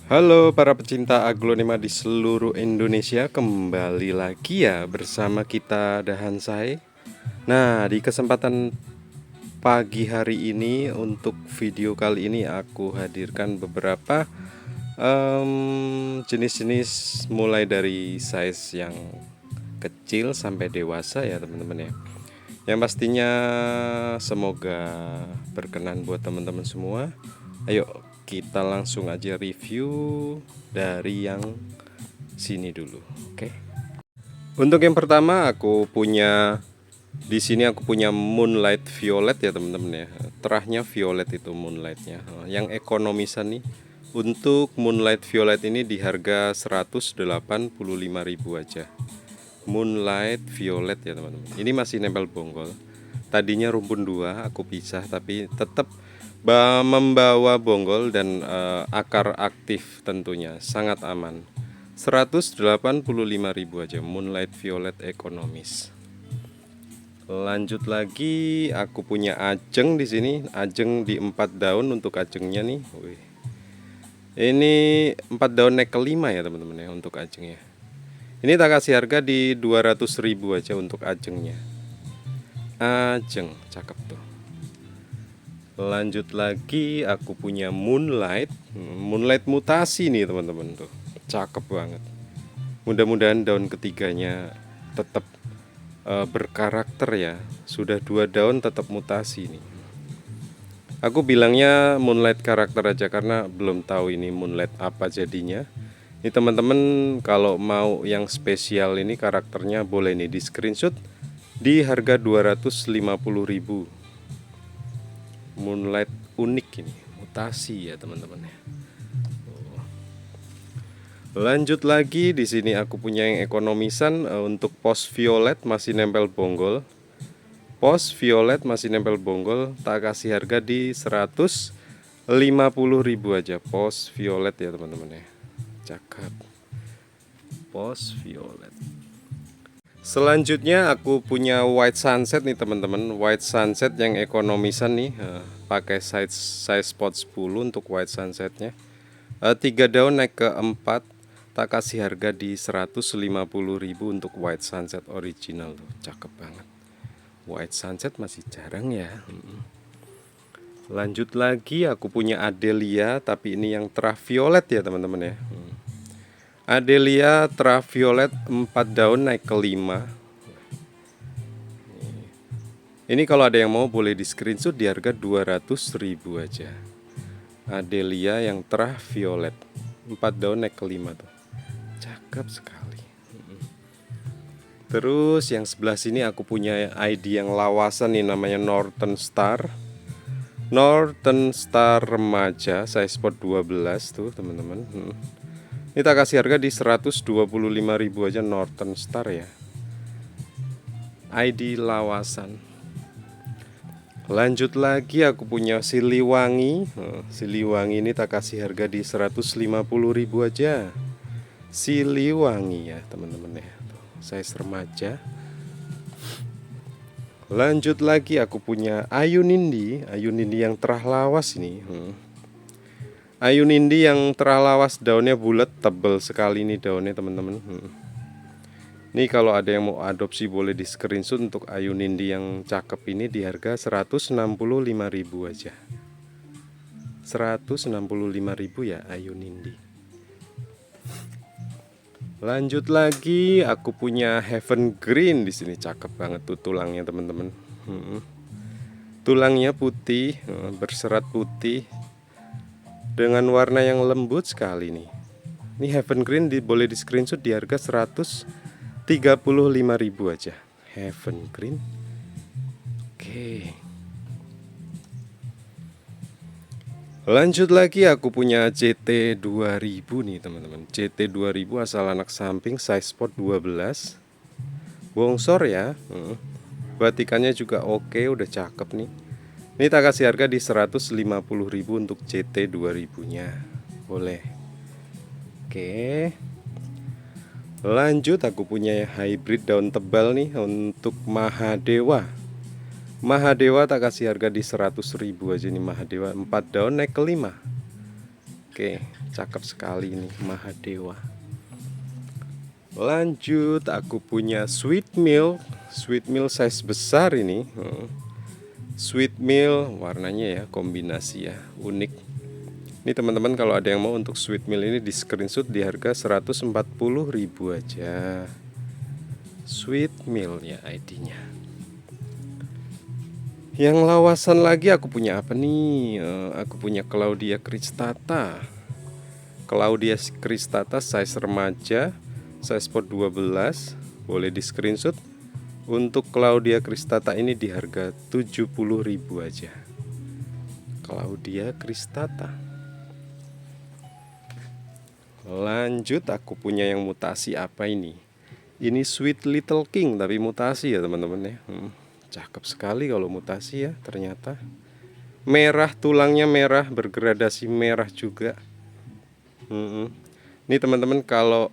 Halo para pecinta aglonema di seluruh Indonesia, kembali lagi ya bersama kita Dahansai. Nah, di kesempatan pagi hari ini untuk video kali ini aku hadirkan beberapa jenis-jenis mulai dari size yang kecil sampai dewasa ya teman-teman ya. Yang pastinya semoga berkenan buat teman-teman semua. Ayo kita langsung aja review dari yang sini dulu. Oke. Untuk yang pertama di sini aku punya Moonlight Violet ya teman-teman ya. Terahnya violet itu moonlightnya. Yang ekonomisan nih. Untuk Moonlight Violet ini di harga 185.000 aja. Moonlight Violet ya teman-teman. Ini masih nempel bonggol. Tadinya rumpun 2 aku pisah, tapi tetap membawa bonggol dan akar aktif tentunya sangat aman. 185.000 aja Moonlight Violet ekonomis. Lanjut lagi, aku punya ajeng di sini. Ajeng di 4 daun untuk ajengnya nih. Wih. Ini 4 daun naik kelima ya teman-teman ya untuk ajengnya. Ini tak kasih harga di 200.000 aja untuk ajengnya. Ajeng, cakep tuh. Lanjut lagi, aku punya Moonlight. Moonlight mutasi nih teman-teman tuh. Cakep banget. Mudah-mudahan daun ketiganya tetap berkarakter ya. Sudah 2 daun tetap mutasi nih. Aku bilangnya Moonlight karakter aja karena belum tahu ini Moonlight apa jadinya. Ini teman-teman kalau mau yang spesial ini karakternya boleh nih di screenshot di harga 250.000. Moonlight unik ini, mutasi ya teman-teman ya. Lanjut lagi, di sini aku punya yang ekonomisan. Untuk Post Violet masih nempel bonggol. Post Violet masih nempel bonggol, tak kasih harga di 150.000 aja. Post Violet ya teman-teman ya. Cakep. Post Violet. Selanjutnya aku punya White Sunset nih teman-teman. White Sunset yang ekonomisan nih, pakai size spot 10 untuk White Sunsetnya. 3 daun naik ke 4, tak kasih harga di 150.000 untuk White Sunset original tuh. Cakep banget. White Sunset masih jarang ya. Lanjut lagi, aku punya Adelia, tapi ini yang terah violet ya teman-teman ya. Adelia terah violet 4 daun naik ke 5. Ini kalau ada yang mau boleh di screenshot di harga 200.000 aja. Adelia yang terah violet 4 daun naik ke 5 tuh. Cakep sekali. Terus yang sebelah sini aku punya ID yang lawasan nih, namanya Northern Star. Northern Star remaja size spot 12 tuh teman-teman. Ini tak kasih harga di 125.000 aja Northern Star ya. ID lawasan. Lanjut lagi, aku punya Siliwangi. Siliwangi ini tak kasih harga di 150.000 aja. Siliwangi ya teman-teman ya. Size remaja. Lanjut lagi, aku punya Ayu Nindi. Ayu Nindi yang terah lawas ini. Ayu Nindi yang terah lawas, daunnya bulat, tebal sekali nih daunnya teman-teman. Ini kalau ada yang mau adopsi boleh di screenshot untuk Ayu Nindi yang cakep ini di harga 165.000 aja. 165.000 ya Ayu Nindi. Lanjut lagi, aku punya Heaven Green di sini, cakep banget tuh tulangnya teman-teman. Tulangnya putih, berserat putih dengan warna yang lembut sekali nih. Ini Heaven Green boleh di screenshot di harga 135.000 aja. Heaven Green. Oke. Lanjut lagi, aku punya CT 2000 nih teman-teman. CT 2000 asal anak samping, size spot 12. Bongsor ya. Batikannya juga oke, udah cakep nih. Ini tak kasih harga di 150.000 untuk CT 2000 nya. Boleh. Oke. Lanjut, aku punya hybrid daun tebal nih untuk Mahadewa. Mahadewa tak kasih harga di 100.000 aja nih Mahadewa. 4 daun naik ke 5. Oke. Cakep sekali ini, Mahadewa. Lanjut, aku punya sweet milk size besar ini. Sweet milk warnanya ya kombinasi ya, unik. Ini teman-teman kalau ada yang mau untuk sweet milk ini di screenshot di harga 140.000 aja. Sweet milk ya ID-nya. Yang lawasan lagi aku punya apa nih? Aku punya Claudia Cristata. Claudia Cristata size remaja, size sport 12, boleh di screenshot. Untuk Claudia Cristata ini di harga 70.000 aja. Claudia Cristata. Lanjut, aku punya yang mutasi apa ini? Ini Sweet Little King tapi mutasi ya teman-teman ya. Cakep sekali kalau mutasi ya ternyata. Merah, tulangnya merah, bergradasi merah juga. Ini teman-teman kalau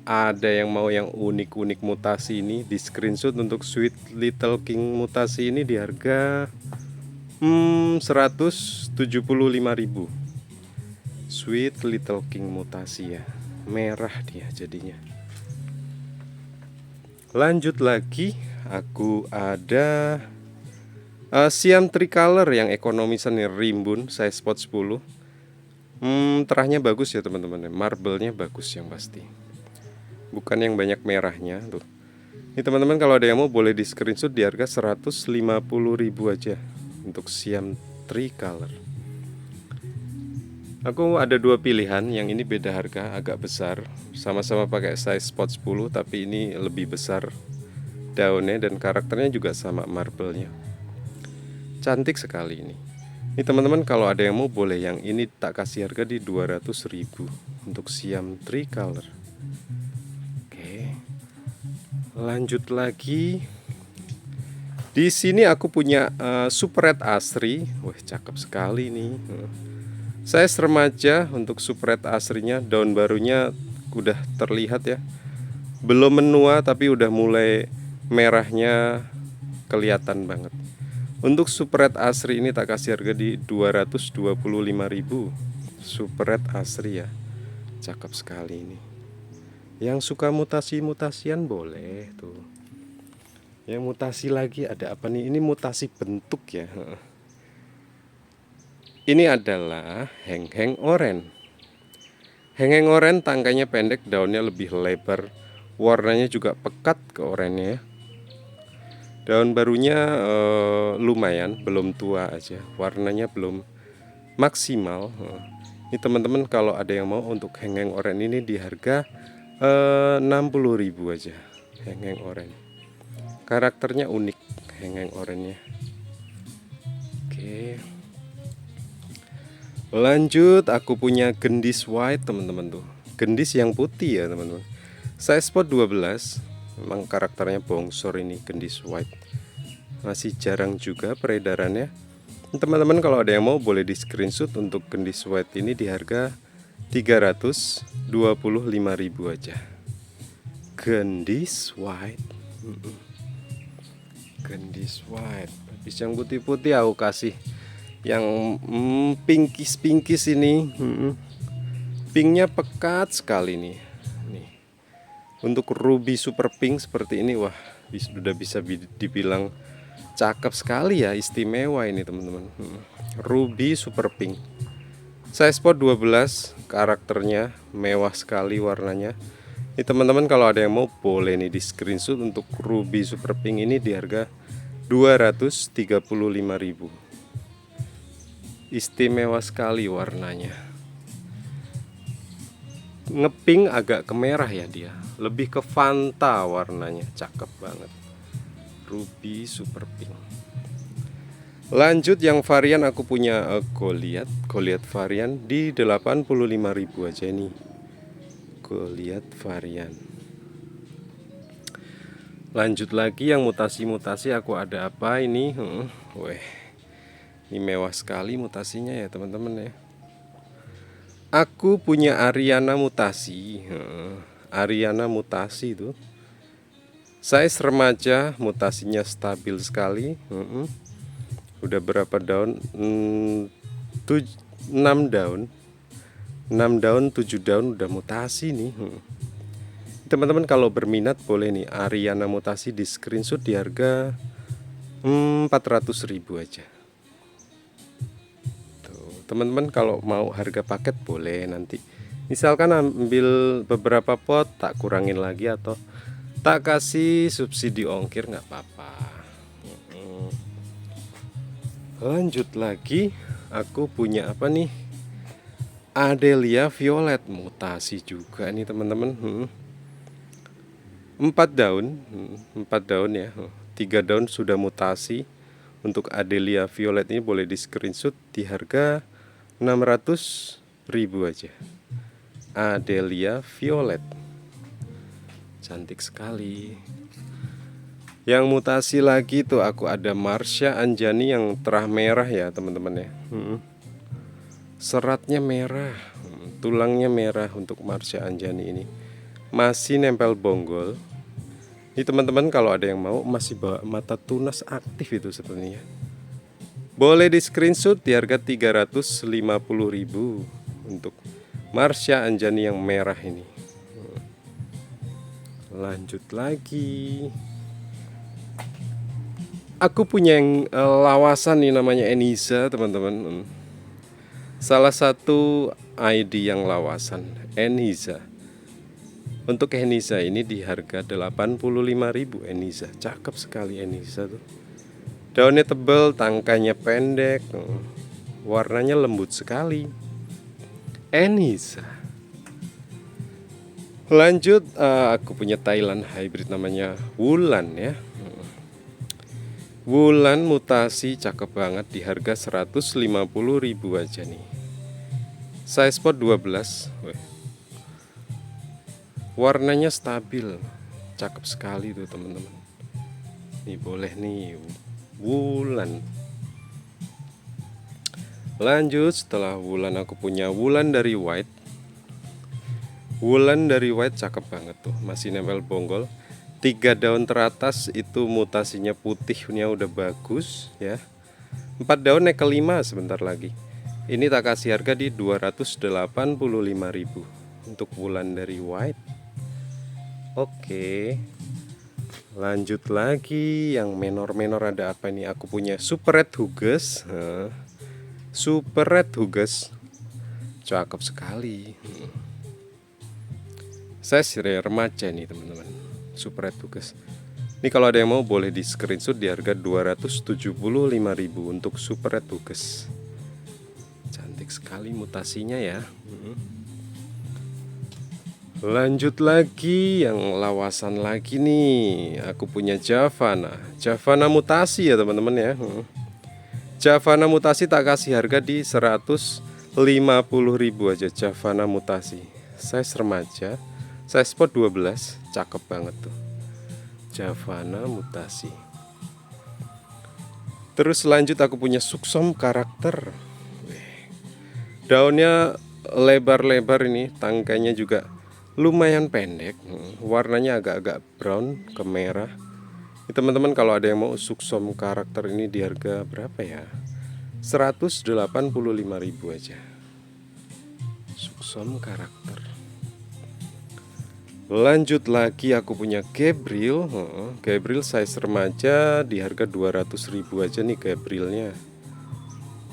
ada yang mau yang unik-unik mutasi ini di screenshot untuk Sweet Little King mutasi ini di harga 175.000. Sweet Little King mutasi ya, merah dia jadinya. Lanjut lagi, aku ada Siam Tricolor yang ekonomisan nih, rimbun size spot 10. Terahnya bagus ya teman-teman, marble-nya bagus yang pasti. Bukan yang banyak merahnya tuh. Ini teman-teman kalau ada yang mau boleh di screenshot di harga 150.000 aja untuk Siam Tricolor. Aku ada dua pilihan, yang ini beda harga, agak besar. Sama-sama pakai size spot 10 tapi ini lebih besar daunnya dan karakternya juga sama marble-nya. Cantik sekali ini. Ini teman-teman kalau ada yang mau boleh yang ini tak kasih harga di 200.000 untuk Siam Tricolor. Lanjut lagi. Di sini aku punya Super Red Asri. Wah, cakep sekali nih. Size remaja untuk Super Red Asrinya, daun barunya udah terlihat ya. Belum menua tapi udah mulai merahnya kelihatan banget. Untuk Super Red Asri ini tak kasih harga di 225.000. Super Red Asri ya. Cakep sekali ini. Yang suka mutasi-mutasian boleh tuh. Yang mutasi lagi ada apa nih? Ini mutasi bentuk ya. Ini adalah heng-heng oren. Heng-heng oren tangkainya pendek, daunnya lebih lebar, warnanya juga pekat ke orennya ya. Daun barunya lumayan, belum tua aja, warnanya belum maksimal. Ini teman-teman kalau ada yang mau untuk heng-heng oren ini di harga 60.000 aja. Heng-heng oren, karakternya unik heng-heng orennya. Oke, lanjut, aku punya gendis white teman-teman tuh. Gendis yang putih ya teman-teman. Size spot 12. Memang karakternya bongsor ini gendis white. Masih jarang juga peredarannya. Teman-teman kalau ada yang mau boleh di screenshot untuk gendis white ini di harga 325.000 aja. Gendis white. Gendis white. Habis yang putih-putih aku kasih yang pinkis-pinkis ini. Pinknya pekat sekali nih. Nih. Untuk ruby super pink seperti ini, wah, sudah bisa dibilang cakep sekali ya, istimewa ini teman-teman. Ruby super pink. Size spot 12, karakternya mewah sekali warnanya. Ini teman-teman kalau ada yang mau boleh nih di screenshot untuk ruby super pink ini di harga 235.000. Istimewa sekali warnanya. Ngepink agak ke merah ya dia, lebih ke Fanta warnanya, cakep banget. Ruby super pink. Lanjut yang varian aku punya Goliath varian di 85.000 aja nih. Goliath varian. Lanjut lagi yang mutasi-mutasi aku ada apa ini? Weh, ini mewah sekali mutasinya ya teman-teman ya. Aku punya Ariana mutasi. Ariana mutasi itu. Size remaja, mutasinya stabil sekali. Udah berapa daun? 6 daun. 6 daun 7 daun udah mutasi nih. Teman-teman kalau berminat boleh nih Ariana mutasi di screenshot di harga 400.000 aja. Teman-teman kalau mau harga paket boleh, nanti misalkan ambil beberapa pot tak kurangin lagi atau tak kasih subsidi ongkir nggak apa-apa. Lanjut lagi, aku punya apa nih, Adelia Violet mutasi juga nih teman-teman. 4 daun, 4 daun ya, 3 daun sudah mutasi. Untuk Adelia Violet ini boleh di screenshot di harga 600.000 aja. Adelia Violet cantik sekali. Yang mutasi lagi tuh aku ada Marsha Anjani yang terah merah ya teman-teman ya. Seratnya merah, tulangnya merah untuk Marsha Anjani ini. Masih nempel bonggol. Ini teman-teman kalau ada yang mau masih bawa mata tunas aktif itu sebenarnya. Boleh di screenshot di harga 350.000 untuk Marsha Anjani yang merah ini. Lanjut lagi. Aku punya yang lawasan nih namanya Enisa teman-teman. Salah satu ID yang lawasan Enisa. Untuk Enisa ini di harga 85.000 Enisa. Cakep sekali Enisa tuh. Daunnya tebal, tangkainya pendek, warnanya lembut sekali. Enisa. Lanjut, aku punya Thailand hybrid namanya Wulan ya. Wulan mutasi cakep banget di harga 150.000 aja nih. Size pot 12. Warnanya stabil, cakep sekali tuh teman-teman. Nih boleh nih Wulan. Lanjut, setelah Wulan aku punya Wulan dari White. Wulan dari White cakep banget tuh, masih nempel bonggol. 3 daun teratas itu mutasinya putihnya udah bagus ya. 4 daun naik ke 5 sebentar lagi. Ini tak kasih harga di 285.000 untuk Wulan dari White. Oke. Lanjut lagi, yang menor-menor ada apa ini? Aku punya Super Red Huges. Super Red Huges cakep sekali. Saya remaja nih teman-teman. Super Red Huges. Ini kalau ada yang mau boleh di screenshot di harga 275.000 untuk Super Red Huges. Cantik sekali mutasinya ya. Lanjut lagi, yang lawasan lagi nih. Aku punya Javana. Javana mutasi ya teman-teman ya. Javana mutasi tak kasih harga di 150.000 aja. Javana mutasi size remaja, size pot 12. Cakep banget tuh Javana mutasi. Terus lanjut aku punya Suksom karakter. Daunnya lebar-lebar ini, tangkainya juga lumayan pendek, warnanya agak-agak brown ke merah. Teman-teman kalau ada yang mau Suksom karakter ini di harga berapa ya? 185.000 aja. Suksom karakter. Lanjut lagi aku punya Gabriel. Gabriel size remaja di harga 200.000 aja nih Gabrielnya.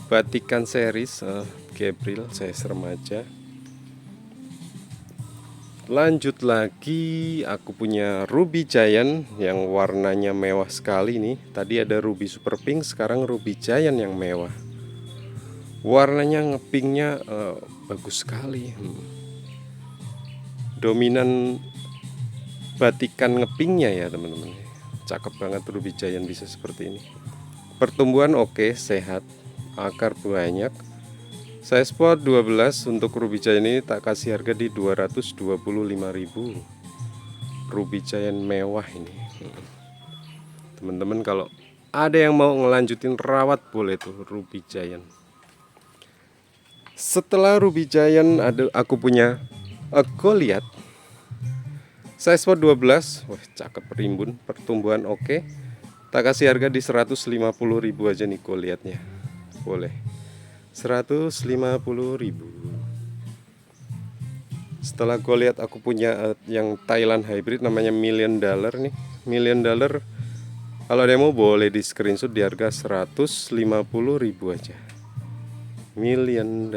Batikan series Gabriel size remaja. Lanjut lagi, aku punya Ruby Giant yang warnanya mewah sekali nih. Tadi ada Ruby Super Pink, sekarang Ruby Giant yang mewah. Warnanya ngepinknya bagus sekali. Dominan batikan ngepinknya ya teman-teman. Cakep banget Ruby Giant bisa seperti ini. Pertumbuhan oke, sehat, akar banyak. Size pot 12 untuk Ruby Giant ini tak kasih harga di 225.000. Ruby Giant mewah ini. Teman-teman kalau ada yang mau ngelanjutin rawat boleh tuh Ruby Giant. Setelah Ruby Giant aku punya Goliath. Size pot 12. Wah, cakep rimbun, pertumbuhan oke. Tak kasih harga di 150.000 aja nih Goliathnya. Boleh. 150.000. Setelah gue lihat aku punya yang Thailand hybrid namanya $1 million nih. $1 million kalau ada yang mau boleh di screenshot di harga 150.000 aja. $1 million.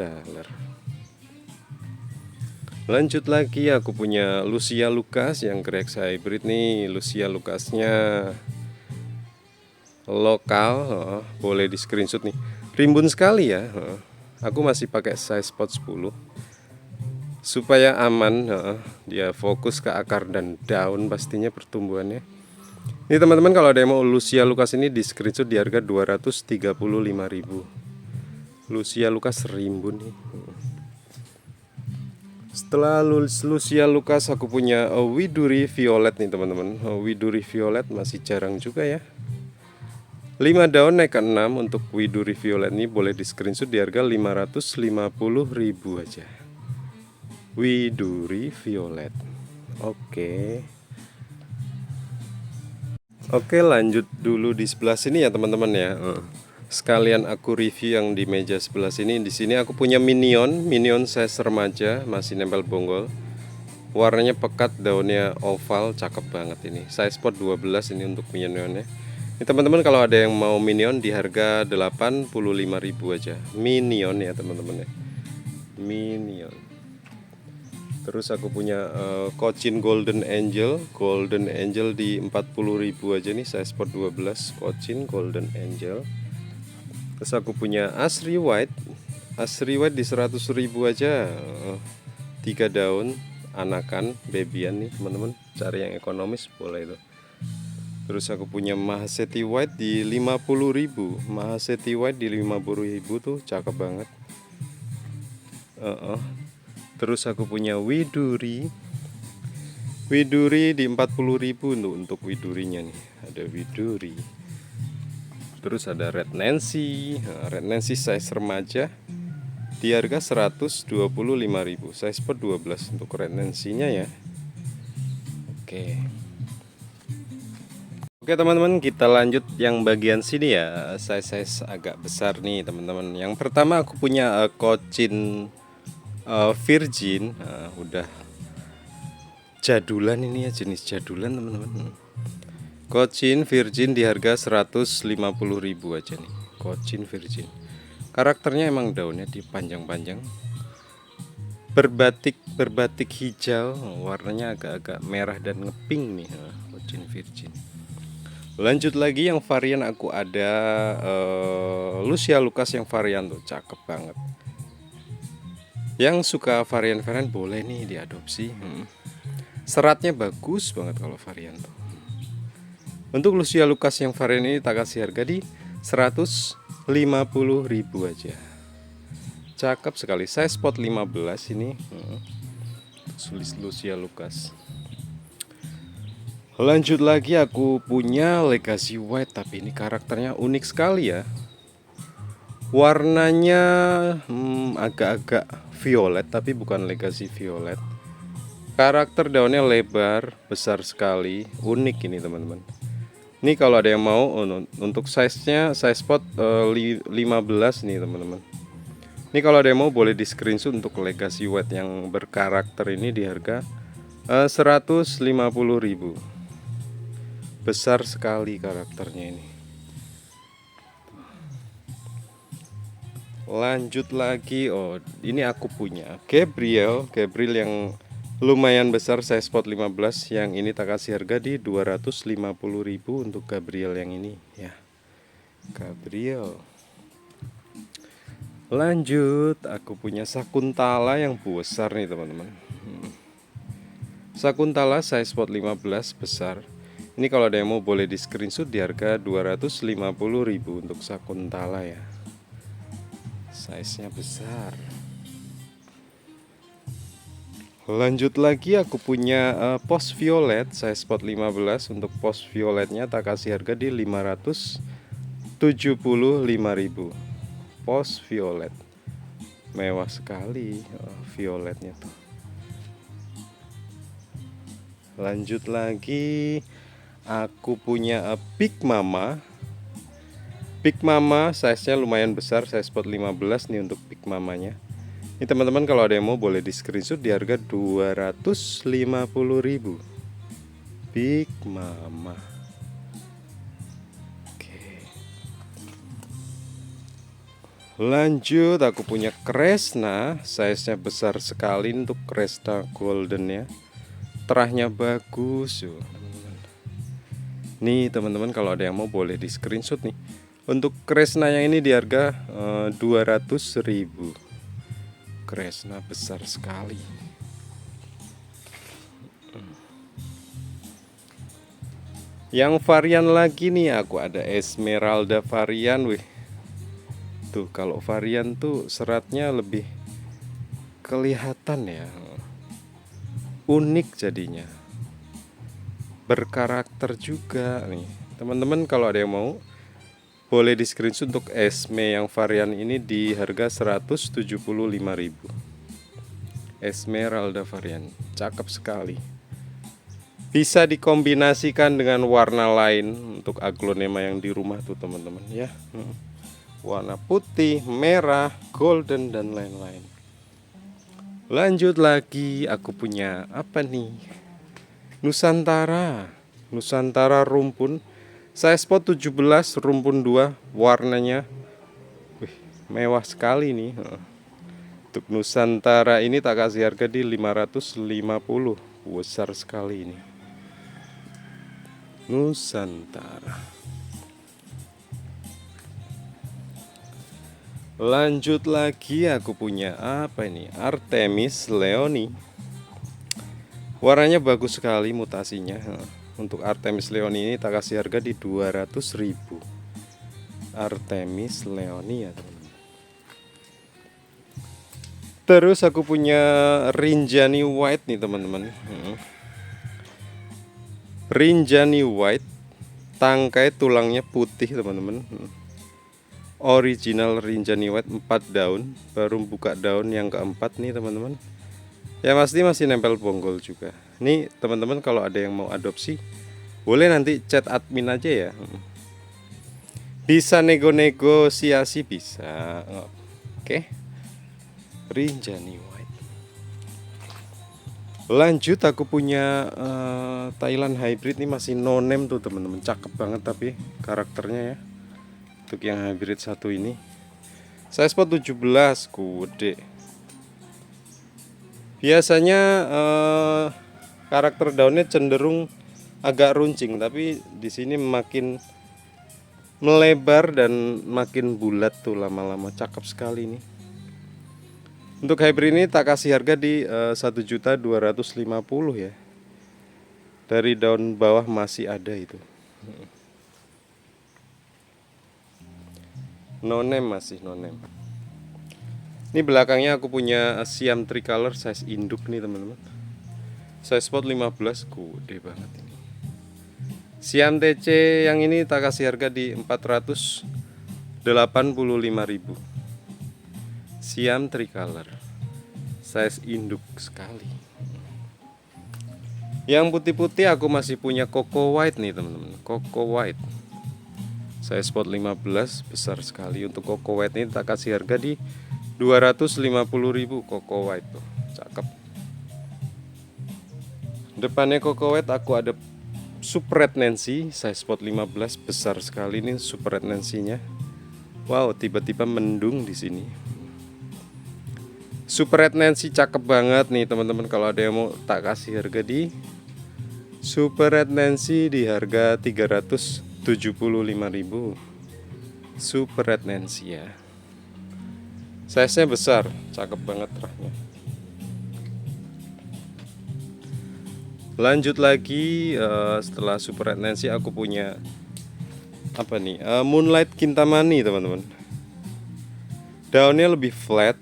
Lanjut lagi, aku punya Lucia Lucas yang Grex hybrid nih. Lucia Lucasnya lokal, boleh di screenshot nih. Rimbun sekali ya. Aku masih pakai size spot 10 supaya aman. Dia fokus ke akar dan daun pastinya pertumbuhannya. Ini teman-teman, kalau ada yang mau Lucia Lucas ini di screenshot di harga 235.000. Lucia Lucas rimbun nih. Setelah Lucia Lucas aku punya Widuri Violet nih teman-teman. Widuri Violet masih jarang juga ya. 5 daun naik ke 6 untuk Widuri Violet ini boleh di screenshot di harga 550.000 aja. Widuri Violet. Oke, lanjut dulu di sebelah sini ya teman-teman ya. Sekalian aku review yang di meja sebelah sini. Di sini aku punya minion size remaja, masih nempel bonggol. Warnanya pekat, daunnya oval, cakep banget ini. Size spot 12 ini untuk minionnya. Ini teman-teman, kalau ada yang mau minion di harga 85.000 aja. Minion ya teman-teman ya. Minion. Terus aku punya Cochin Golden Angel di 40.000 aja nih, size spot 12. Cochin Golden Angel. Terus aku punya Asri White di 100.000 aja. 3 daun, anakan, babyan nih teman-teman. Cari yang ekonomis boleh itu. Terus aku punya Mahaseti White di 50.000. Mahaseti White di 50.000 tuh cakep banget. Terus aku punya Widuri di 40.000 untuk Widurinya nih. Ada Widuri. Terus ada Red Nancy size remaja di harga 125.000. Size per 12 untuk Red Nancy-nya ya. Oke teman-teman, kita lanjut yang bagian sini ya. Size agak besar nih teman-teman. Yang pertama aku punya Cochin Virgin. Udah jadulan ini ya, jenis jadulan teman-teman. Cochin Virgin di harga 150.000 aja nih. Cochin Virgin. Karakternya emang daunnya dipanjang-panjang. Berbatik hijau, warnanya agak-agak merah dan ngepink nih. Cochin Virgin. Lanjut lagi, yang varian aku ada Lucia Lucas yang varian tuh cakep banget. Yang suka varian-varian boleh nih diadopsi. Seratnya bagus banget kalau varian tuh. Untuk Lucia Lucas yang varian ini tak kasih harga di 150.000 aja. Cakep sekali, size spot 15 ini. Tulis Lucia Lucas. Lanjut lagi, aku punya Legacy White, tapi ini karakternya unik sekali ya. Warnanya agak-agak violet, tapi bukan Legacy Violet. Karakter daunnya lebar, besar sekali, unik ini teman-teman. Ini kalau ada yang mau untuk size-nya, size spot 15 nih teman-teman. Ini kalau ada yang mau boleh di screenshot untuk Legacy White yang berkarakter ini di harga 150.000. Besar sekali karakternya ini. Lanjut lagi, ini aku punya Gabriel yang lumayan besar, size spot 15. Yang ini tak kasih harga di 250.000 untuk Gabriel yang ini ya. Gabriel. Lanjut, aku punya Sakuntala yang besar nih teman-teman. Sakuntala size spot 15 besar. Ini kalau ada yang mau boleh di screenshot di harga 250.000 untuk Sakuntala ya. Size-nya besar. Lanjut lagi, aku punya Post Violet size spot 15. Untuk Post Violetnya tak kasih harga di 575.000. Post Violet mewah sekali violetnya tuh. Lanjut lagi, aku punya Big Mama size nya lumayan besar, size spot 15 nih untuk Big Mamanya. Ini teman-teman kalau ada yang mau boleh di screenshot di harga 250.000. Big Mama. Oke. Lanjut, aku punya Kresna, size-nya besar sekali untuk Kresna golden ya. Terahnya bagus yo. Nih teman-teman kalau ada yang mau boleh di screenshot nih. Untuk Kresna yang ini di harga 200.000. Kresna besar sekali. Yang varian lagi nih, aku ada Esmeralda varian, wih. Tuh kalau varian tuh seratnya lebih kelihatan ya, unik jadinya, berkarakter juga nih. Teman-teman kalau ada yang mau boleh di screenshot untuk Esme yang varian ini di harga 175.000. Esmeralda varian, cakep sekali. Bisa dikombinasikan dengan warna lain untuk aglonema yang di rumah tuh teman-teman ya. Warna putih, merah, golden dan lain-lain. Lanjut lagi, aku punya apa nih? Nusantara. Nusantara rumpun. Saya spot 17 rumpun 2 warnanya. Wih, mewah sekali nih. Untuk Nusantara ini tak kasih harga di 550. Besar sekali ini. Nusantara. Lanjut lagi, aku punya apa ini? Artemis Leoni. Warnanya bagus sekali mutasinya. Untuk Artemis Leoni ini tak kasih harga di 200.000. Artemis Leoni ya teman-teman. Terus aku punya Rinjani White nih teman-teman. Rinjani White, tangkai tulangnya putih teman-teman. Original Rinjani White 4 daun, baru buka daun yang keempat nih teman-teman. Ya pasti masih nempel bonggol juga. Nih teman-teman kalau ada yang mau adopsi, boleh nanti chat admin aja ya. Bisa nego-negosiasi bisa. Oke. Rinjani White. Lanjut aku punya Thailand hybrid nih, masih no name tuh teman-teman, cakep banget tapi karakternya ya. Untuk yang hybrid satu ini saya spot 17 gede. Biasanya karakter daunnya cenderung agak runcing, tapi di sini makin melebar dan makin bulat tuh lama-lama, cakep sekali nih. Untuk hybrid ini tak kasih harga di 1.250.000 ya. Dari daun bawah masih ada itu. No name, masih no name. Ini belakangnya aku punya Siam Tricolor size induk nih teman-teman. Size spot 15, gede banget ini. Siam TC yang ini tak kasih harga di 485.000. Siam Tricolor, size induk sekali. Yang putih-putih aku masih punya Coco White nih teman-teman. Coco White, saya spot 15, besar sekali. Untuk Coco White ini tak kasih harga di 250.000. Coco White tuh, cakep. Depannya Coco White aku ada Super Red Nancy, saya spot 15, besar sekali nih Super Red Nancy-nya. Wow, tiba-tiba mendung di sini. Super Red Nancy cakep banget nih teman-teman. Kalau ada yang mau tak kasih harga di Super Red Nancy di harga 375.000. Super Red Nancy ya. Size-nya besar, cakep banget terahnya. Lanjut lagi, setelah Super Red Nancy aku punya apa nih? Moonlight Kintamani teman-teman. Daunnya lebih flat,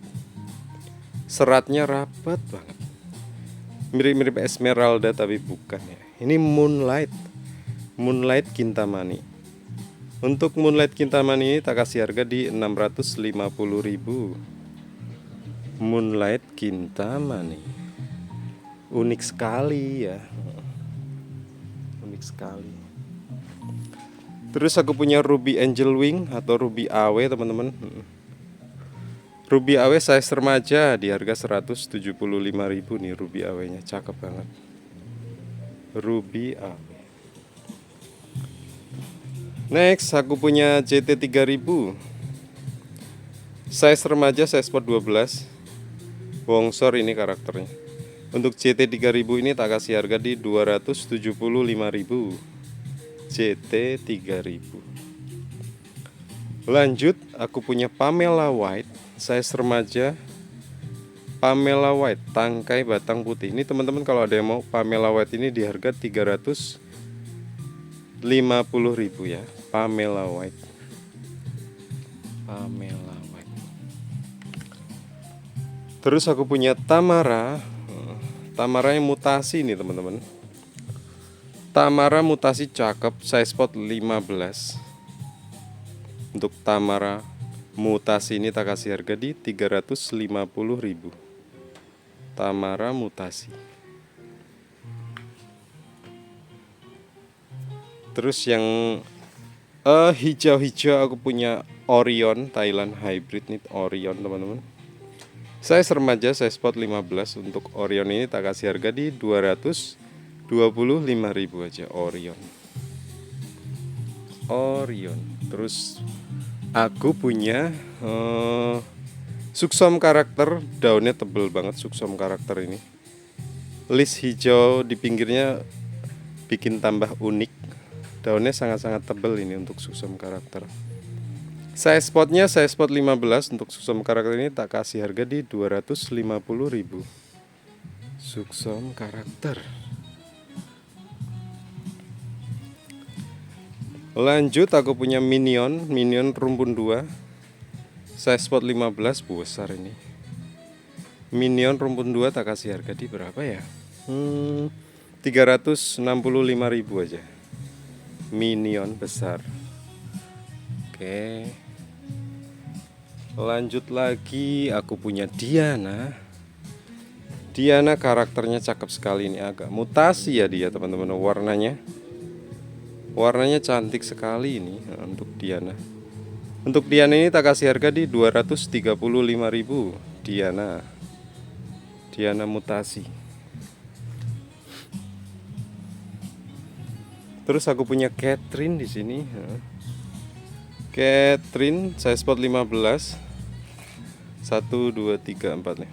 seratnya rapat banget, mirip-mirip Esmeralda tapi bukan ya. Ini Moonlight Kintamani. Untuk Moonlight Kintamani ini tak kasih harga di 650.000. Moonlight Kintamani, unik sekali ya, unik sekali. Terus aku punya Ruby Angel Wing atau Ruby AW teman-teman. Ruby AW size remaja di harga 175.000 nih. Ruby AW nya cakep banget. Ruby AW. Next aku punya CT 3000 size remaja, size sport 12. Wongsor ini karakternya. Untuk CT 3000 ini tak kasih harga di 275.000. CT 3000. Lanjut, aku punya Pamela White size remaja. Pamela White tangkai batang putih. Ini teman-teman kalau ada yang mau Pamela White ini di harga 350.000 ya. Pamela White. Pamela White. Terus aku punya Tamara. Tamara yang mutasi nih teman-teman. Tamara mutasi cakep, size spot 15. Untuk Tamara mutasi ini tak kasih harga di 350.000. Tamara mutasi. Terus yang hijau-hijau aku punya Orion Thailand Hybrid nih, Orion teman-teman. Size remaja, size spot 15. Untuk Orion ini tak kasih harga di 225.000 aja. Orion. Terus aku punya Suksom karakter, daunnya tebel banget Suksom karakter ini. List hijau di pinggirnya bikin tambah unik. Daunnya sangat-sangat tebel ini untuk Suksom karakter. Size spotnya size spot 15. Untuk Suksom karakter ini tak kasih harga di 250.000. Suksom karakter. Lanjut aku punya Minion rumpun 2. Size spot 15, besar ini. Minion rumpun 2 tak kasih harga di berapa ya? 365.000 aja. Minion besar. Oke. Lanjut lagi aku punya Diana. Diana karakternya cakep sekali ini, agak mutasi ya dia teman-teman. Warnanya cantik sekali ini untuk Diana. Untuk Diana ini tak kasih harga di 235.000. Diana mutasi. Terus aku punya Catherine di sini. Catherine size spot 15. 1 2 3 4 nih.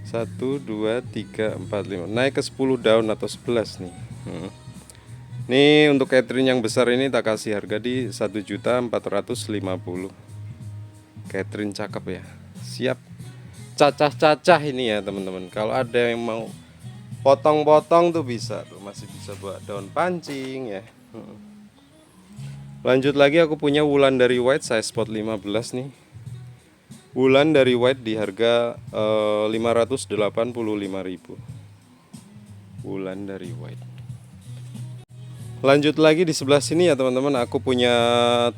1 2 3 4 5. Naik ke 10 daun atau 11 nih. Nih untuk Catherine yang besar ini tak kasih harga di 1.450.000. Catherine cakep ya. Siap cacah-cacah ini ya teman-teman. Kalau ada yang mau potong-potong tuh bisa tuh, masih bisa buat daun pancing ya. Lanjut lagi aku punya Wulandari White size spot 15 nih. Wulandari White di harga 585.000. Wulandari White. Lanjut lagi di sebelah sini ya teman-teman, aku punya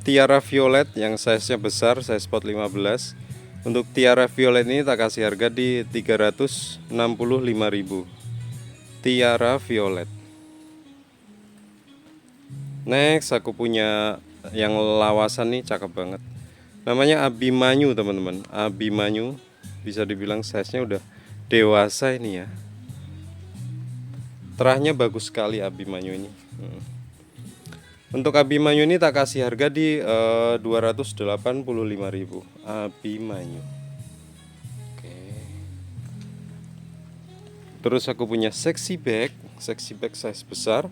Tiara Violet yang size-nya besar, size spot 15. Untuk Tiara Violet ini tak kasih harga di 365.000. Tiara Violet. Next aku punya yang lawasan nih, cakep banget. Namanya Abimanyu teman-teman. Abimanyu bisa dibilang size-nya udah dewasa ini ya. Terahnya bagus sekali Abimanyu ini. Untuk Abimanyu ini tak kasih harga di 285.000. Abimanyu. Oke. Terus aku punya Sexy Bag size besar.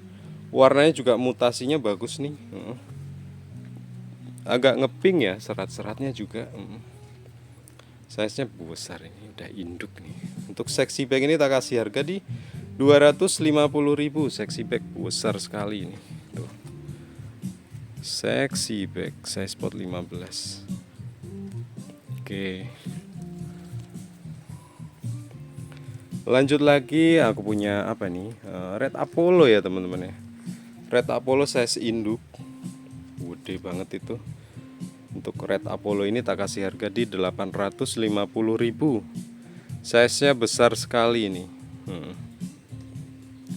Warnanya juga mutasinya bagus nih. Agak ngepink ya, serat-seratnya juga. Size-nya besar ini, udah induk nih. Untuk Sexy Bag ini tak kasih harga di 250.000. Sexy Bag besar sekali ini. Tuh. Sexy Bag size spot 15. Oke. Lanjut lagi aku punya apa nih? Red Apollo ya teman-teman ya. Red Apollo size induk. Gede banget itu. Untuk Red Apollo ini tak kasih harga di 850.000. Size-nya besar sekali ini.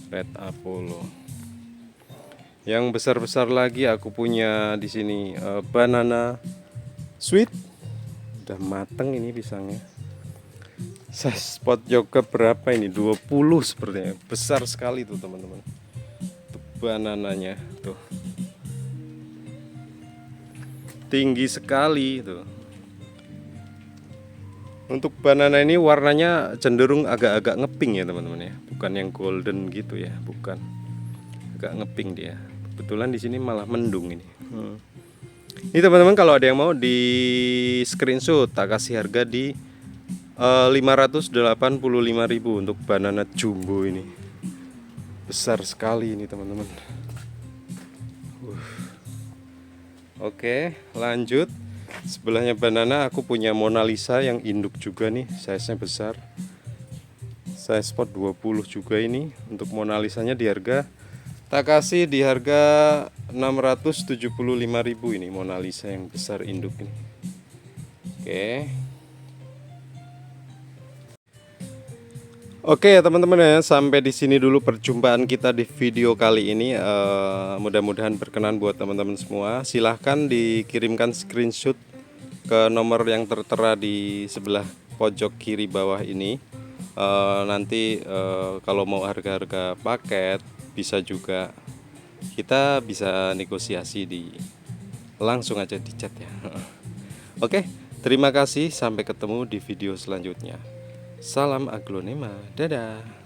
Red Apollo. Yang besar-besar lagi aku punya di sini Banana Sweet sudah mateng ini pisangnya. Size pot yoga berapa ini? 20 sepertinya. Besar sekali tuh teman-teman. Tuh banananya tuh. Tinggi sekali tuh. Untuk banana ini warnanya cenderung agak-agak ngeping ya teman-teman ya. Bukan yang golden gitu ya, bukan. Agak ngeping dia. Kebetulan di sini malah mendung ini. Ini teman-teman kalau ada yang mau di screenshot, tak kasih harga di 585.000 untuk banana jumbo ini. Besar sekali ini teman-teman. Oke, lanjut. Sebelahnya banana aku punya Mona Lisa yang induk juga nih, size-nya besar. Size pot 20 juga ini. Untuk Mona Lisanya di harga tak kasih di harga 675.000 ini Mona Lisa yang besar induk ini. Oke ya teman-teman ya, sampai di sini dulu perjumpaan kita di video kali ini. Mudah-mudahan berkenan buat teman-teman semua. Silahkan dikirimkan screenshot ke nomor yang tertera di sebelah pojok kiri bawah ini. Nanti kalau mau harga-harga paket bisa juga, kita bisa negosiasi langsung aja di chat ya. Oke, terima kasih, sampai ketemu di video selanjutnya. Salam aglonema, dadah.